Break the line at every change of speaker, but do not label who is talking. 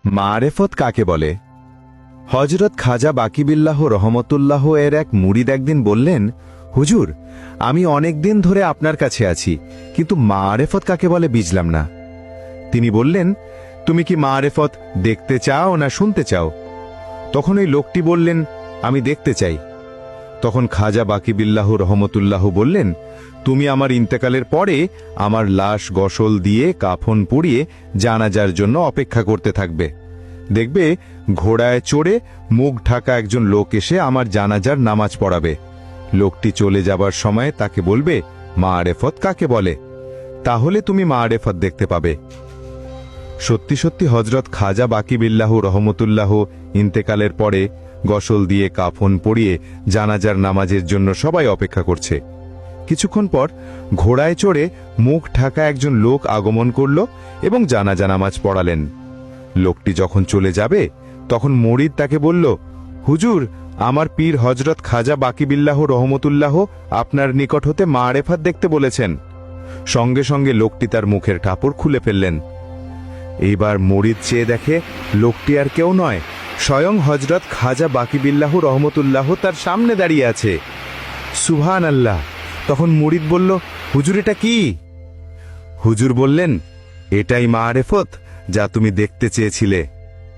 মারেফত কাকে বলে? হযরত খাজা বাকিবিল্লাহ রহমতুল্লাহ এর এক মুরিদ একদিন বললেন, হুজুর, আমি অনেক দিন ধরে আপনার কাছে আছি, কিন্তু মারেফত কাকে বলে বুঝলাম না। তিনি বললেন, তুমি কি মারেফত দেখতে চাও না শুনতে চাও? তখন ওই লোকটি বললেন, আমি দেখতে চাই। তখন খাজা বাকিবিল্লাহ রহমতুল্লাহ বললেন, তুমি আমার ইন্তেকালের পরে আমার লাশ গোসল দিয়ে কাফন পরিয়ে জানাজার জন্য অপেক্ষা করতে থাকবে। দেখবে ঘোড়ায় চড়ে মুখ ঢাকা একজন লোক এসে আমার জানাজার নামাজ পড়াবে। লোকটি চলে যাবার সময় তাকে বলবে, মারেফত কাকে বলে? তাহলে তুমি মারেফত দেখতে পাবে। সত্যি সত্যি হযরত খাজা বাকিবিল্লাহ রহমতুল্লাহ ইন্তেকালের পরে গোসল দিয়ে কাফন পরিয়ে জানাজার নামাজের জন্য সবাই অপেক্ষা করছে। কিছুক্ষণ পর ঘোড়ায় চড়ে মুখ ঢাকা একজন লোক আগমন করল এবং জানাজা নামাজ পড়ালেন। লোকটি যখন চলে যাবে তখন মুরিদ তাকে বলল, হুজুর, আমার পীর হযরত খাজা বাকিবিল্লাহ রহমতুল্লাহ আপনার নিকট হতে মারেফত দেখতে বলেছেন। সঙ্গে সঙ্গে লোকটি তার মুখের কাপড় খুলে ফেললেন। এইবার মুরিদ চেয়ে দেখে লোকটি আর কেউ নয়, স্বয়ং হযরত খাজা বাকিবিল্লাহ রহমতুল্লাহ তার সামনে দাঁড়িয়ে আছে। সুবহানাল্লাহ! তখন মুরিদ বলল, হুজুর, এটা কি? হুজুর বললেন, এটাই মারেফত যা তুমি দেখতে চেয়েছিলে।